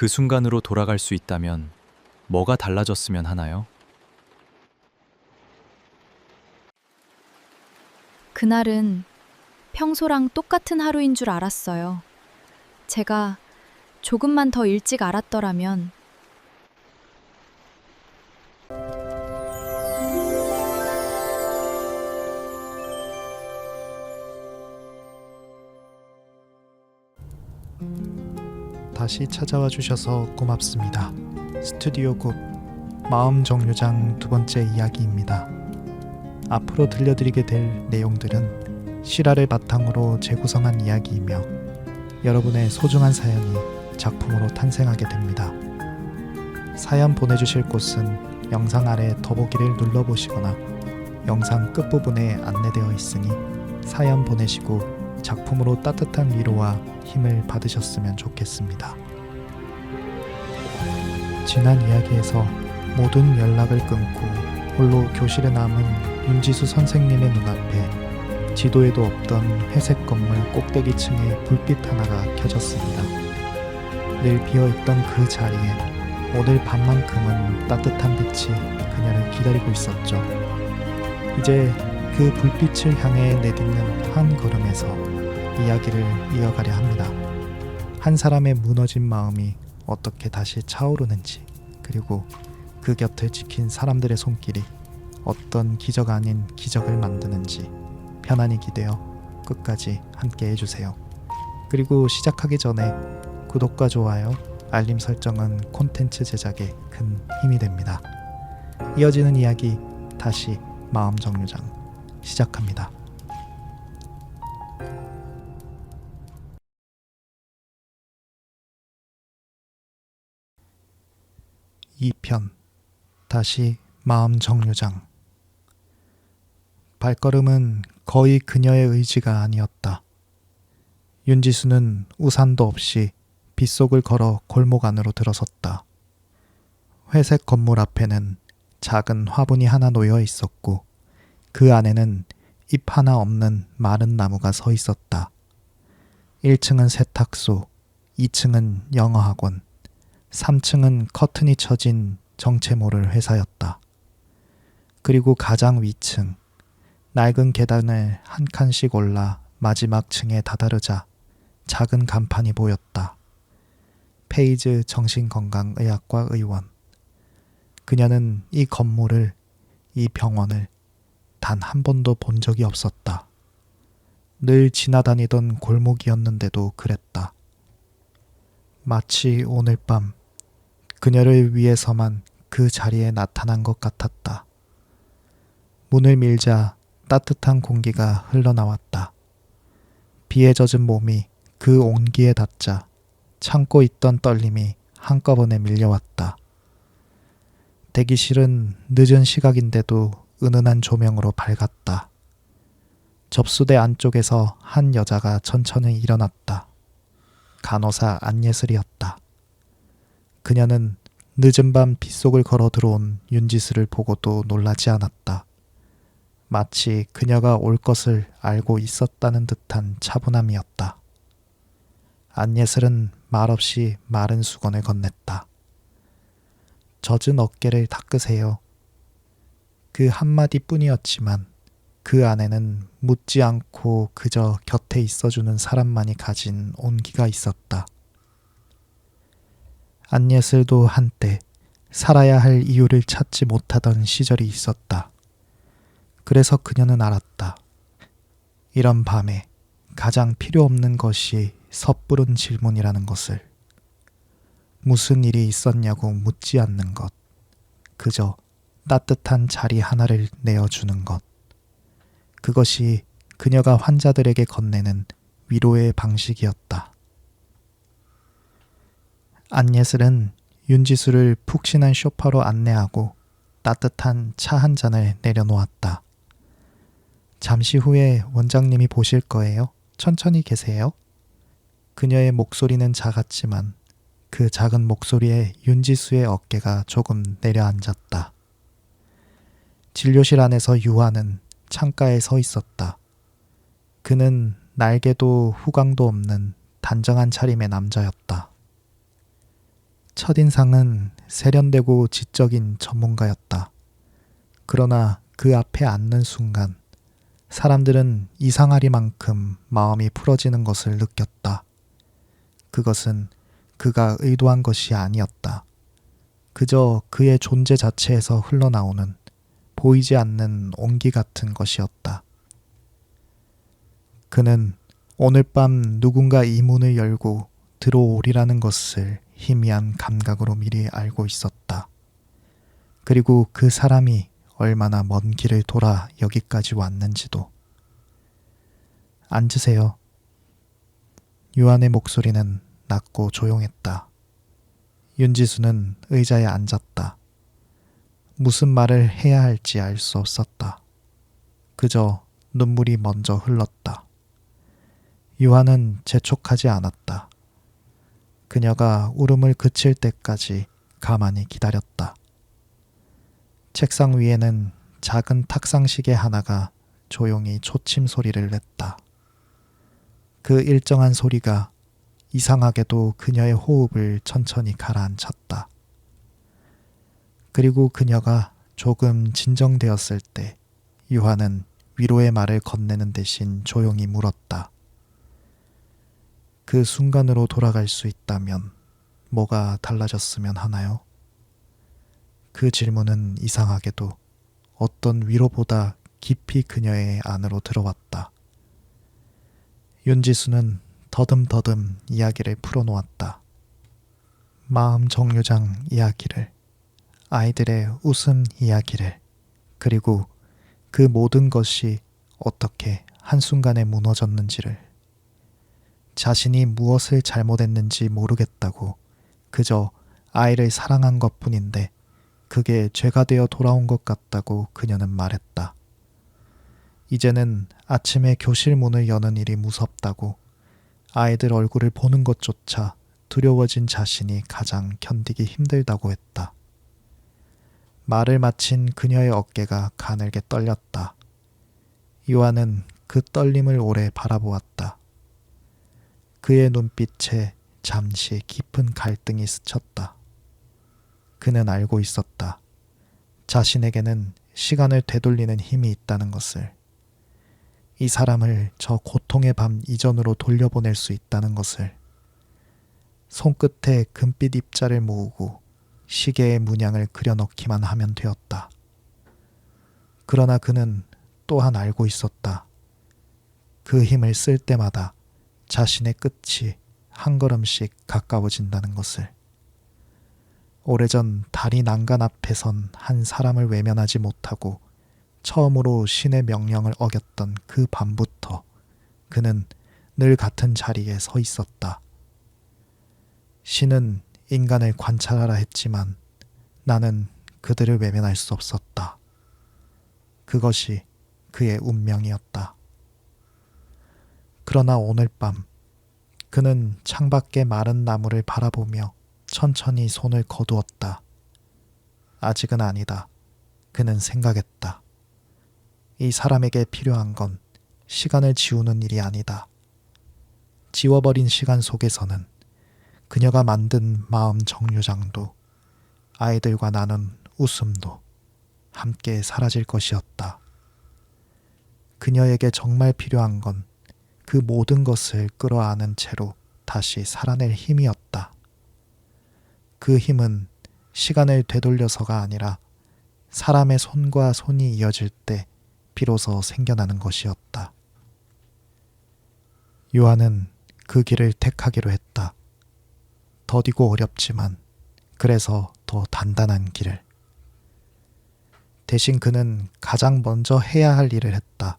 그 순간으로 돌아갈 수 있다면 뭐가 달라졌으면 하나요? 그날은 평소랑 똑같은 하루인 줄 알았어요. 제가 조금만 더 일찍 알았더라면 다시 찾아와 주셔서 고맙습니다. 스튜디오 곡 마음 정류장 두 번째 이야기입니다. 앞으로 들려드리게 될 내용들은 실화를 바탕으로 재구성한 이야기이며 여러분의 소중한 사연이 작품으로 탄생하게 됩니다. 사연 보내주실 곳은 영상 아래 더보기를 눌러보시거나 영상 끝부분에 안내되어 있으니 사연 보내시고 작품으로 따뜻한 위로와 힘을 받으셨으면 좋겠습니다. 지난 이야기에서 모든 연락을 끊고 홀로 교실에 남은 윤지수 선생님의 눈앞에 지도에도 없던 회색 건물 꼭대기층에 불빛 하나가 켜졌습니다. 늘 비어있던 그 자리에 오늘 밤만큼은 따뜻한 빛이 그녀를 기다리고 있었죠. 이제 그 불빛을 향해 내딛는 한 걸음에서 이야기를 이어가려 합니다. 한 사람의 무너진 마음이 어떻게 다시 차오르는지, 그리고 그 곁을 지킨 사람들의 손길이 어떤 기적 아닌 기적을 만드는지 편안히 기대어 끝까지 함께 해주세요. 그리고 시작하기 전에 구독과 좋아요, 알림 설정은 콘텐츠 제작에 큰 힘이 됩니다. 이어지는 이야기 다시 마음 정류장 시작합니다. 2편 다시 마음 정류장. 발걸음은 거의 그녀의 의지가 아니었다. 윤지수는 우산도 없이 빗속을 걸어 골목 안으로 들어섰다. 회색 건물 앞에는 작은 화분이 하나 놓여 있었고 그 안에는 잎 하나 없는 마른 나무가 서 있었다. 1층은 세탁소, 2층은 영어학원, 3층은 커튼이 쳐진 정체 모를 회사였다. 그리고 가장 위층, 낡은 계단을 한 칸씩 올라 마지막 층에 다다르자 작은 간판이 보였다. 페이즈 정신건강의학과 의원. 그녀는 이 건물을, 이 병원을 단 한 번도 본 적이 없었다. 늘 지나다니던 골목이었는데도 그랬다. 마치 오늘 밤 그녀를 위해서만 그 자리에 나타난 것 같았다. 문을 밀자 따뜻한 공기가 흘러나왔다. 비에 젖은 몸이 그 온기에 닿자 참고 있던 떨림이 한꺼번에 밀려왔다. 대기실은 늦은 시각인데도 은은한 조명으로 밝았다. 접수대 안쪽에서 한 여자가 천천히 일어났다. 간호사 안예슬이었다. 그녀는 늦은 밤 빗속을 걸어 들어온 윤지수를 보고도 놀라지 않았다. 마치 그녀가 올 것을 알고 있었다는 듯한 차분함이었다. 안예슬은 말없이 마른 수건을 건넸다. 젖은 어깨를 닦으세요. 그 한마디뿐이었지만 그 안에는 묻지 않고 그저 곁에 있어주는 사람만이 가진 온기가 있었다. 안예슬도 한때 살아야 할 이유를 찾지 못하던 시절이 있었다. 그래서 그녀는 알았다. 이런 밤에 가장 필요 없는 것이 섣부른 질문이라는 것을. 무슨 일이 있었냐고 묻지 않는 것. 그저 따뜻한 자리 하나를 내어주는 것. 그것이 그녀가 환자들에게 건네는 위로의 방식이었다. 안예슬은 윤지수를 푹신한 소파로 안내하고 따뜻한 차 한 잔을 내려놓았다. 잠시 후에 원장님이 보실 거예요. 천천히 계세요. 그녀의 목소리는 작았지만 그 작은 목소리에 윤지수의 어깨가 조금 내려앉았다. 진료실 안에서 유아는 창가에 서 있었다. 그는 날개도 후광도 없는 단정한 차림의 남자였다. 첫인상은 세련되고 지적인 전문가였다. 그러나 그 앞에 앉는 순간 사람들은 이상하리만큼 마음이 풀어지는 것을 느꼈다. 그것은 그가 의도한 것이 아니었다. 그저 그의 존재 자체에서 흘러나오는 보이지 않는 온기 같은 것이었다. 그는 오늘 밤 누군가 이 문을 열고 들어오리라는 것을 희미한 감각으로 미리 알고 있었다. 그리고 그 사람이 얼마나 먼 길을 돌아 여기까지 왔는지도. 앉으세요. 유한의 목소리는 낮고 조용했다. 윤지수는 의자에 앉았다. 무슨 말을 해야 할지 알 수 없었다. 그저 눈물이 먼저 흘렀다. 유한은 재촉하지 않았다. 그녀가 울음을 그칠 때까지 가만히 기다렸다. 책상 위에는 작은 탁상시계 하나가 조용히 초침 소리를 냈다. 그 일정한 소리가 이상하게도 그녀의 호흡을 천천히 가라앉혔다. 그리고 그녀가 조금 진정되었을 때 유한은 위로의 말을 건네는 대신 조용히 물었다. 그 순간으로 돌아갈 수 있다면 뭐가 달라졌으면 하나요? 그 질문은 이상하게도 어떤 위로보다 깊이 그녀의 안으로 들어왔다. 윤지수는 더듬더듬 이야기를 풀어놓았다. 마음 정류장 이야기를, 아이들의 웃음 이야기를, 그리고 그 모든 것이 어떻게 한순간에 무너졌는지를. 자신이 무엇을 잘못했는지 모르겠다고 그저 아이를 사랑한 것뿐인데 그게 죄가 되어 돌아온 것 같다고 그녀는 말했다. 이제는 아침에 교실 문을 여는 일이 무섭다고, 아이들 얼굴을 보는 것조차 두려워진 자신이 가장 견디기 힘들다고 했다. 말을 마친 그녀의 어깨가 가늘게 떨렸다. 요한은 그 떨림을 오래 바라보았다. 그의 눈빛에 잠시 깊은 갈등이 스쳤다. 그는 알고 있었다. 자신에게는 시간을 되돌리는 힘이 있다는 것을. 이 사람을 저 고통의 밤 이전으로 돌려보낼 수 있다는 것을. 손끝에 금빛 입자를 모으고 시계의 문양을 그려넣기만 하면 되었다. 그러나 그는 또한 알고 있었다. 그 힘을 쓸 때마다 자신의 끝이 한 걸음씩 가까워진다는 것을. 오래전 다리 난간 앞에 선 한 사람을 외면하지 못하고 처음으로 신의 명령을 어겼던 그 밤부터 그는 늘 같은 자리에 서 있었다. 신은 인간을 관찰하라 했지만 나는 그들을 외면할 수 없었다. 그것이 그의 운명이었다. 그러나 오늘 밤 그는 창밖의 마른 나무를 바라보며 천천히 손을 거두었다. 아직은 아니다. 그는 생각했다. 이 사람에게 필요한 건 시간을 지우는 일이 아니다. 지워버린 시간 속에서는 그녀가 만든 마음 정류장도 아이들과 나눈 웃음도 함께 사라질 것이었다. 그녀에게 정말 필요한 건 그 모든 것을 끌어안은 채로 다시 살아낼 힘이었다. 그 힘은 시간을 되돌려서가 아니라 사람의 손과 손이 이어질 때 비로소 생겨나는 것이었다. 요한은 그 길을 택하기로 했다. 더디고 어렵지만 그래서 더 단단한 길을. 대신 그는 가장 먼저 해야 할 일을 했다.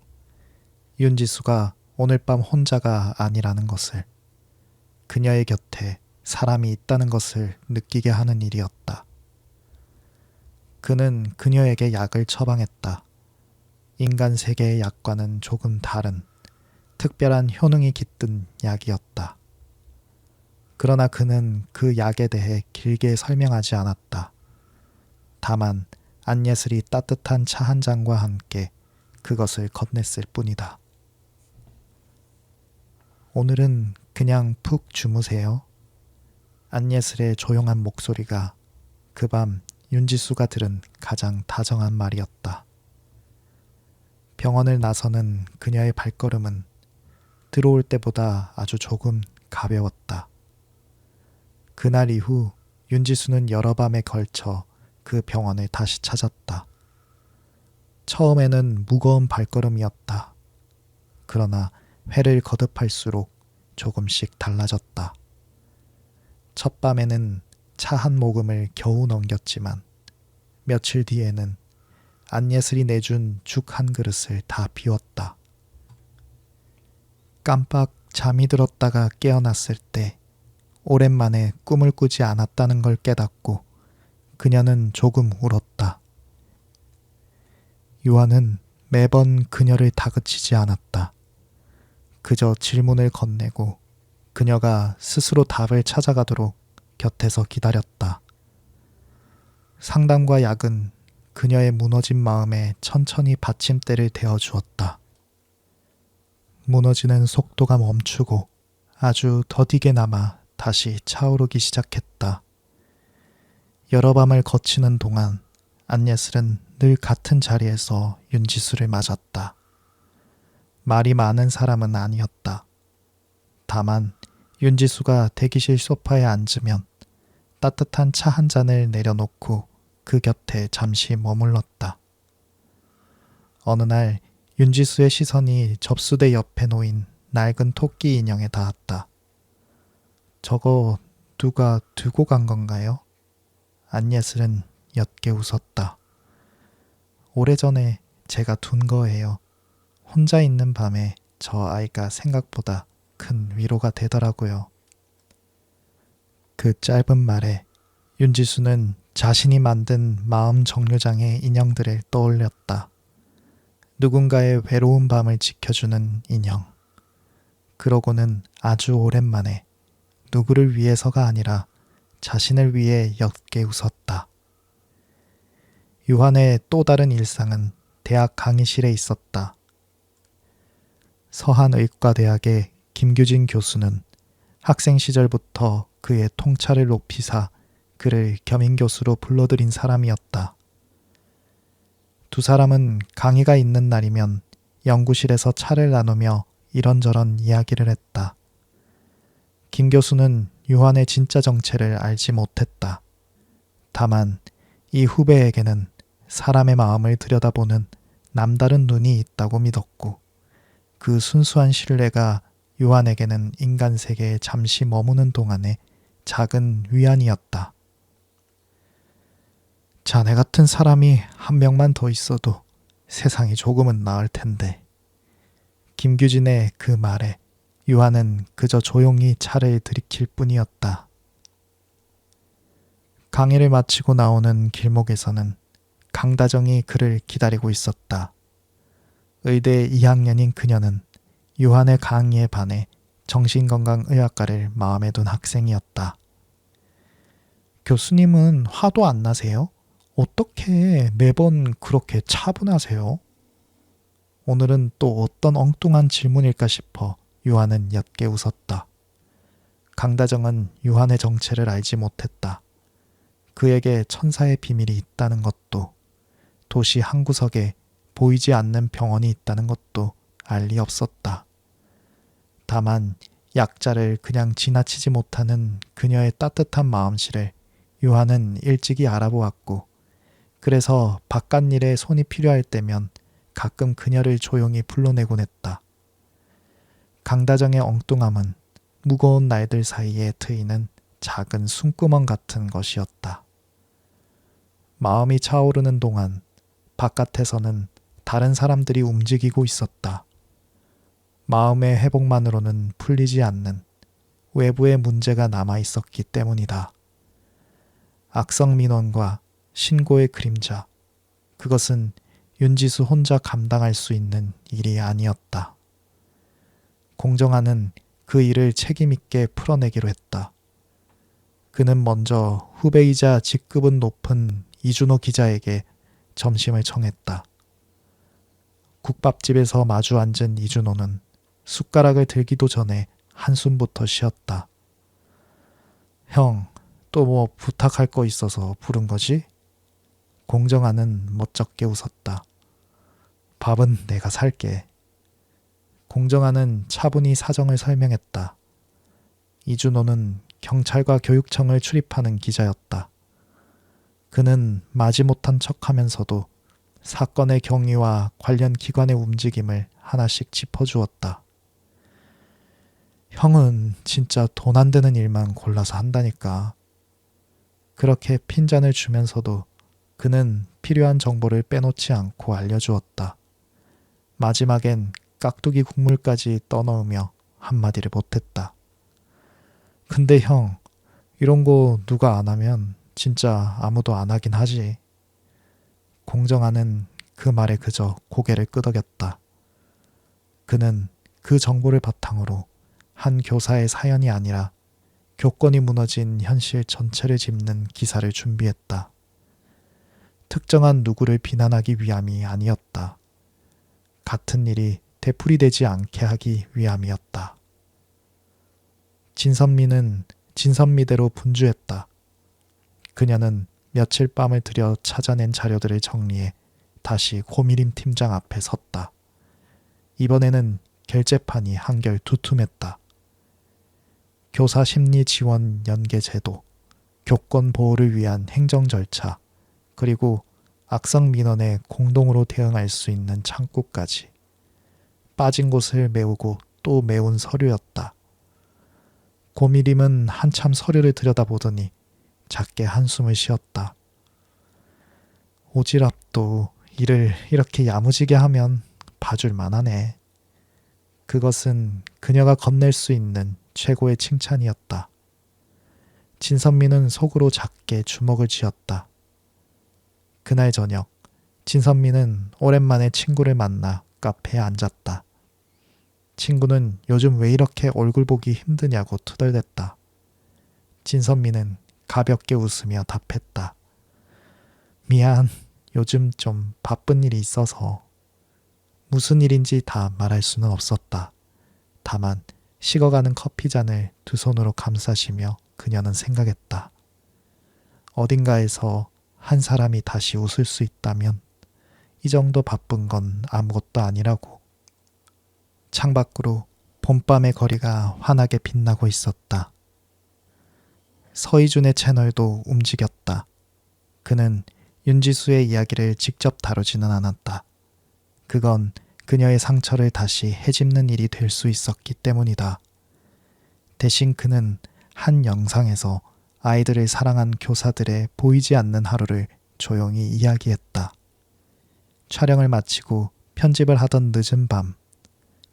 윤지수가 오늘 밤 혼자가 아니라는 것을, 그녀의 곁에 사람이 있다는 것을 느끼게 하는 일이었다. 그는 그녀에게 약을 처방했다. 인간 세계의 약과는 조금 다른 특별한 효능이 깃든 약이었다. 그러나 그는 그 약에 대해 길게 설명하지 않았다. 다만 안예슬이 따뜻한 차 한 잔과 함께 그것을 건넸을 뿐이다. 오늘은 그냥 푹 주무세요. 안예슬의 조용한 목소리가 그 밤 윤지수가 들은 가장 다정한 말이었다. 병원을 나서는 그녀의 발걸음은 들어올 때보다 아주 조금 가벼웠다. 그날 이후 윤지수는 여러 밤에 걸쳐 그 병원을 다시 찾았다. 처음에는 무거운 발걸음이었다. 그러나 회를 거듭할수록 조금씩 달라졌다. 첫 밤에는 차 한 모금을 겨우 넘겼지만 며칠 뒤에는 안예슬이 내준 죽 한 그릇을 다 비웠다. 깜빡 잠이 들었다가 깨어났을 때 오랜만에 꿈을 꾸지 않았다는 걸 깨닫고 그녀는 조금 울었다. 유아는 매번 그녀를 다그치지 않았다. 그저 질문을 건네고 그녀가 스스로 답을 찾아가도록 곁에서 기다렸다. 상담과 약은 그녀의 무너진 마음에 천천히 받침대를 대어 주었다. 무너지는 속도가 멈추고 아주 더디게나마 다시 차오르기 시작했다. 여러 밤을 거치는 동안 안예슬은 늘 같은 자리에서 윤지수를 맞았다. 말이 많은 사람은 아니었다. 다만 윤지수가 대기실 소파에 앉으면 따뜻한 차 한 잔을 내려놓고 그 곁에 잠시 머물렀다. 어느 날 윤지수의 시선이 접수대 옆에 놓인 낡은 토끼 인형에 닿았다. 저거 누가 두고 간 건가요? 안예슬은 옅게 웃었다. 오래전에 제가 둔 거예요. 혼자 있는 밤에 저 아이가 생각보다 큰 위로가 되더라고요. 그 짧은 말에 윤지수는 자신이 만든 마음 정류장의 인형들을 떠올렸다. 누군가의 외로운 밤을 지켜주는 인형. 그러고는 아주 오랜만에 누구를 위해서가 아니라 자신을 위해 옅게 웃었다. 유한의 또 다른 일상은 대학 강의실에 있었다. 서한의과대학의 김규진 교수는 학생 시절부터 그의 통찰을 높이사 그를 겸임교수로 불러들인 사람이었다. 두 사람은 강의가 있는 날이면 연구실에서 차를 나누며 이런저런 이야기를 했다. 김 교수는 유한의 진짜 정체를 알지 못했다. 다만 이 후배에게는 사람의 마음을 들여다보는 남다른 눈이 있다고 믿었고 그 순수한 신뢰가 유한에게는 인간 세계에 잠시 머무는 동안의 작은 위안이었다. 자네 같은 사람이 한 명만 더 있어도 세상이 조금은 나을 텐데. 김규진의 그 말에 유한은 그저 조용히 차를 들이킬 뿐이었다. 강의를 마치고 나오는 길목에서는 강다정이 그를 기다리고 있었다. 의대 2학년인 그녀는 유한의 강의에 반해 정신건강의학과를 마음에 둔 학생이었다. 교수님은 화도 안 나세요? 어떻게 매번 그렇게 차분하세요? 오늘은 또 어떤 엉뚱한 질문일까 싶어 유한은 옅게 웃었다. 강다정은 유한의 정체를 알지 못했다. 그에게 천사의 비밀이 있다는 것도, 도시 한구석에 보이지 않는 병원이 있다는 것도 알 리 없었다. 다만 약자를 그냥 지나치지 못하는 그녀의 따뜻한 마음씨를 유한은 일찍이 알아보았고, 그래서 바깥 일에 손이 필요할 때면 가끔 그녀를 조용히 불러내곤 했다. 강다정의 엉뚱함은 무거운 날들 사이에 트이는 작은 숨구멍 같은 것이었다. 마음이 차오르는 동안 바깥에서는 다른 사람들이 움직이고 있었다. 마음의 회복만으로는 풀리지 않는 외부의 문제가 남아 있었기 때문이다. 악성민원과 신고의 그림자, 그것은 윤지수 혼자 감당할 수 있는 일이 아니었다. 공정하는 그 일을 책임있게 풀어내기로 했다. 그는 먼저 후배이자 직급은 높은 이준호 기자에게 점심을 청했다. 국밥집에서 마주 앉은 이준호는 숟가락을 들기도 전에 한숨부터 쉬었다. 형, 또 뭐 부탁할 거 있어서 부른 거지? 공정아는 멋쩍게 웃었다. 밥은 내가 살게. 공정아는 차분히 사정을 설명했다. 이준호는 경찰과 교육청을 출입하는 기자였다. 그는 마지못한 척하면서도 사건의 경위와 관련 기관의 움직임을 하나씩 짚어주었다. 형은 진짜 돈 안 되는 일만 골라서 한다니까. 그렇게 핀잔을 주면서도 그는 필요한 정보를 빼놓지 않고 알려주었다. 마지막엔 깍두기 국물까지 떠넣으며 한마디를 못했다. 근데 형, 이런 거 누가 안 하면 진짜 아무도 안 하긴 하지. 공정아는 그 말에 그저 고개를 끄덕였다. 그는 그 정보를 바탕으로 한 교사의 사연이 아니라 교권이 무너진 현실 전체를 짚는 기사를 준비했다. 특정한 누구를 비난하기 위함이 아니었다. 같은 일이 되풀이되지 않게 하기 위함이었다. 진선미는 진선미대로 분주했다. 그녀는 며칠 밤을 들여 찾아낸 자료들을 정리해 다시 고미림 팀장 앞에 섰다. 이번에는 결재판이 한결 두툼했다. 교사 심리 지원 연계 제도, 교권 보호를 위한 행정 절차, 그리고 악성 민원에 공동으로 대응할 수 있는 창구까지. 빠진 곳을 메우고 또 메운 서류였다. 고미림은 한참 서류를 들여다보더니 작게 한숨을 쉬었다. 오지랖도 일을 이렇게 야무지게 하면 봐줄 만하네. 그것은 그녀가 건넬 수 있는 최고의 칭찬이었다. 진선미는 속으로 작게 주먹을 쥐었다. 그날 저녁, 진선미는 오랜만에 친구를 만나 카페에 앉았다. 친구는 요즘 왜 이렇게 얼굴 보기 힘드냐고 투덜댔다. 진선미는 가볍게 웃으며 답했다. 미안, 요즘 좀 바쁜 일이 있어서. 무슨 일인지 다 말할 수는 없었다. 다만 식어가는 커피잔을 두 손으로 감싸시며 그녀는 생각했다. 어딘가에서 한 사람이 다시 웃을 수 있다면 이 정도 바쁜 건 아무것도 아니라고. 창밖으로 봄밤의 거리가 환하게 빛나고 있었다. 서희준의 채널도 움직였다. 그는 윤지수의 이야기를 직접 다루지는 않았다. 그건 그녀의 상처를 다시 헤집는 일이 될 수 있었기 때문이다. 대신 그는 한 영상에서 아이들을 사랑한 교사들의 보이지 않는 하루를 조용히 이야기했다. 촬영을 마치고 편집을 하던 늦은 밤,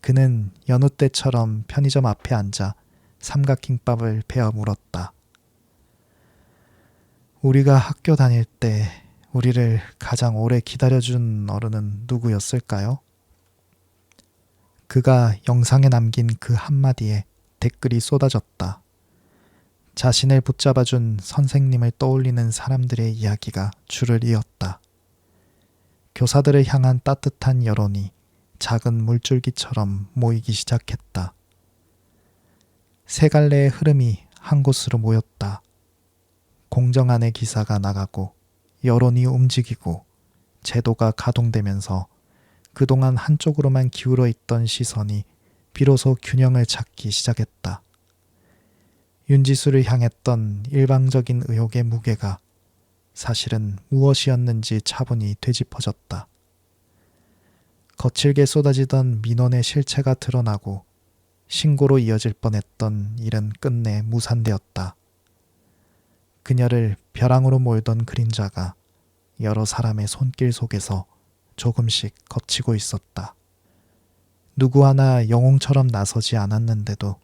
그는 여느 때처럼 편의점 앞에 앉아 삼각김밥을 베어 물었다. 우리가 학교 다닐 때 우리를 가장 오래 기다려준 어른은 누구였을까요? 그가 영상에 남긴 그 한마디에 댓글이 쏟아졌다. 자신을 붙잡아준 선생님을 떠올리는 사람들의 이야기가 줄을 이었다. 교사들을 향한 따뜻한 여론이 작은 물줄기처럼 모이기 시작했다. 세 갈래의 흐름이 한 곳으로 모였다. 공정안의 기사가 나가고 여론이 움직이고 제도가 가동되면서 그동안 한쪽으로만 기울어 있던 시선이 비로소 균형을 찾기 시작했다. 윤지수를 향했던 일방적인 의혹의 무게가 사실은 무엇이었는지 차분히 되짚어졌다. 거칠게 쏟아지던 민원의 실체가 드러나고 신고로 이어질 뻔했던 일은 끝내 무산되었다. 그녀를 벼랑으로 몰던 그림자가 여러 사람의 손길 속에서 조금씩 걷히고 있었다. 누구 하나 영웅처럼 나서지 않았는데도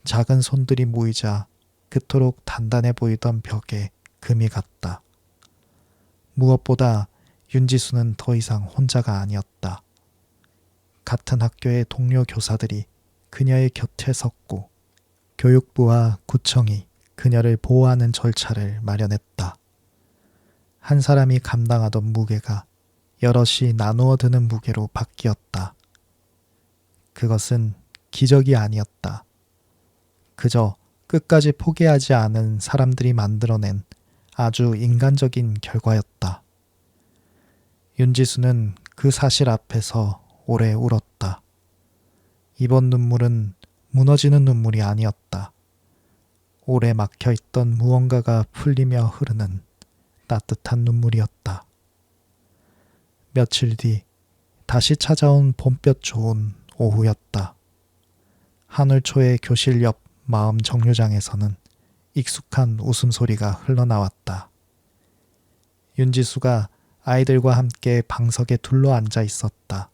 작은 손들이 모이자 그토록 단단해 보이던 벽에 금이 갔다. 무엇보다 윤지수는 더 이상 혼자가 아니었다. 같은 학교의 동료 교사들이 그녀의 곁에 섰고 교육부와 구청이 그녀를 보호하는 절차를 마련했다. 한 사람이 감당하던 무게가 여럿이 나누어 드는 무게로 바뀌었다. 그것은 기적이 아니었다. 그저 끝까지 포기하지 않은 사람들이 만들어낸 아주 인간적인 결과였다. 윤지수는 그 사실 앞에서 오래 울었다. 이번 눈물은 무너지는 눈물이 아니었다. 오래 막혀있던 무언가가 풀리며 흐르는 따뜻한 눈물이었다. 며칠 뒤 다시 찾아온 봄볕 좋은 오후였다. 하늘초의 교실 옆 마음 정류장에서는 익숙한 웃음소리가 흘러나왔다. 윤지수가 아이들과 함께 방석에 둘러앉아 있었다.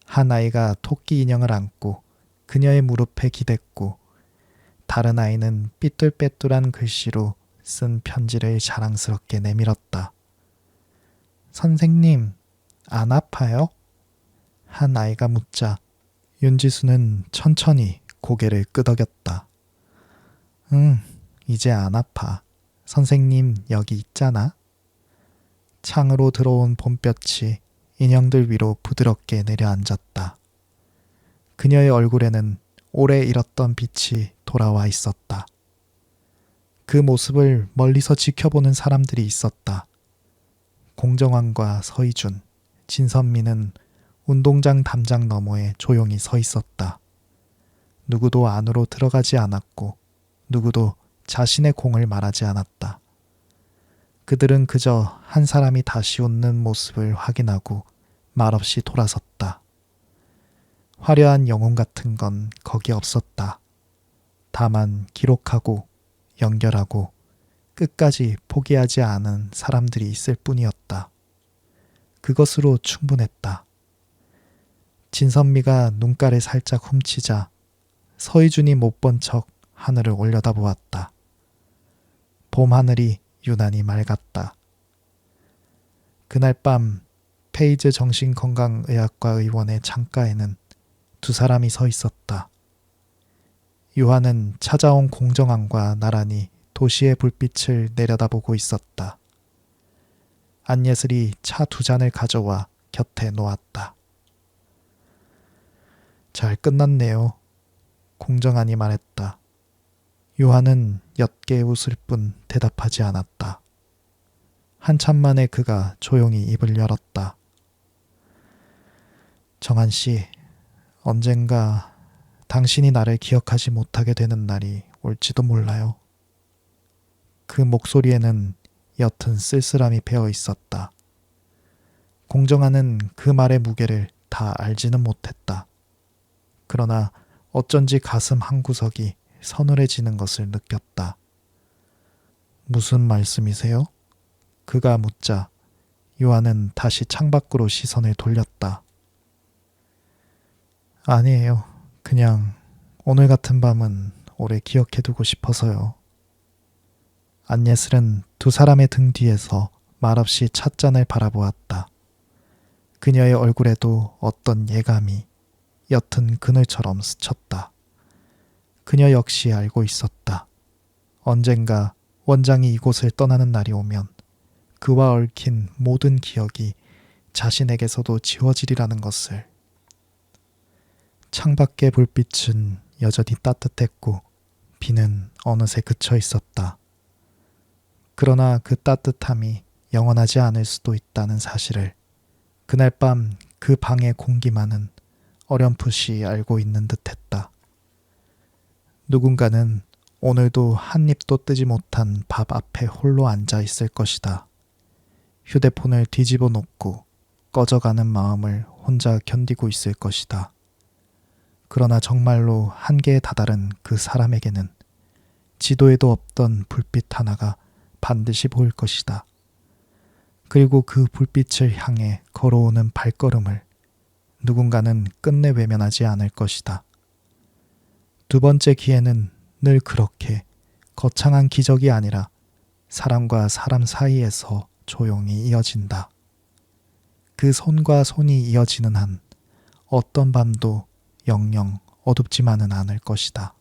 한 아이가 토끼 인형을 안고 그녀의 무릎에 기댔고 다른 아이는 삐뚤빼뚤한 글씨로 쓴 편지를 자랑스럽게 내밀었다. 선생님, 안 아파요? 한 아이가 묻자 윤지수는 천천히 고개를 끄덕였다. 응, 이제 안 아파. 선생님 여기 있잖아. 창으로 들어온 봄볕이 인형들 위로 부드럽게 내려앉았다. 그녀의 얼굴에는 오래 잃었던 빛이 돌아와 있었다. 그 모습을 멀리서 지켜보는 사람들이 있었다. 공정환과 서희준, 진선미는 운동장 담장 너머에 조용히 서 있었다. 누구도 안으로 들어가지 않았고 누구도 자신의 공을 말하지 않았다. 그들은 그저 한 사람이 다시 웃는 모습을 확인하고 말없이 돌아섰다. 화려한 영혼 같은 건 거기 없었다. 다만 기록하고 연결하고 끝까지 포기하지 않은 사람들이 있을 뿐이었다. 그것으로 충분했다. 진선미가 눈가를 살짝 훔치자 서희준이 못 본 척 하늘을 올려다보았다. 봄 하늘이 유난히 맑았다. 그날 밤 페이즈 정신건강의학과 의원의 창가에는 두 사람이 서 있었다. 유한은 찾아온 공정함과 나란히 도시의 불빛을 내려다보고 있었다. 안예슬이 차 두 잔을 가져와 곁에 놓았다. 잘 끝났네요. 공정한이 말했다. 유한은 옅게 웃을 뿐 대답하지 않았다. 한참 만에 그가 조용히 입을 열었다. 정한 씨, 언젠가 당신이 나를 기억하지 못하게 되는 날이 올지도 몰라요. 그 목소리에는 옅은 쓸쓸함이 배어 있었다. 공정한은 그 말의 무게를 다 알지는 못했다. 그러나 어쩐지 가슴 한구석이 서늘해지는 것을 느꼈다. 무슨 말씀이세요? 그가 묻자 요한은 다시 창밖으로 시선을 돌렸다. 아니에요. 그냥 오늘 같은 밤은 오래 기억해두고 싶어서요. 안예슬은 두 사람의 등 뒤에서 말없이 찻잔을 바라보았다. 그녀의 얼굴에도 어떤 예감이 옅은 그늘처럼 스쳤다. 그녀 역시 알고 있었다. 언젠가 원장이 이곳을 떠나는 날이 오면 그와 얽힌 모든 기억이 자신에게서도 지워지리라는 것을. 창밖의 불빛은 여전히 따뜻했고 비는 어느새 그쳐 있었다. 그러나 그 따뜻함이 영원하지 않을 수도 있다는 사실을 그날 밤 그 방의 공기만은 어렴풋이 알고 있는 듯했다. 누군가는 오늘도 한 입도 뜨지 못한 밥 앞에 홀로 앉아 있을 것이다. 휴대폰을 뒤집어 놓고 꺼져가는 마음을 혼자 견디고 있을 것이다. 그러나 정말로 한계에 다다른 그 사람에게는 지도에도 없던 불빛 하나가 반드시 보일 것이다. 그리고 그 불빛을 향해 걸어오는 발걸음을 누군가는 끝내 외면하지 않을 것이다. 두 번째 기회는 늘 그렇게 거창한 기적이 아니라 사람과 사람 사이에서 조용히 이어진다. 그 손과 손이 이어지는 한 어떤 밤도 영영 어둡지만은 않을 것이다.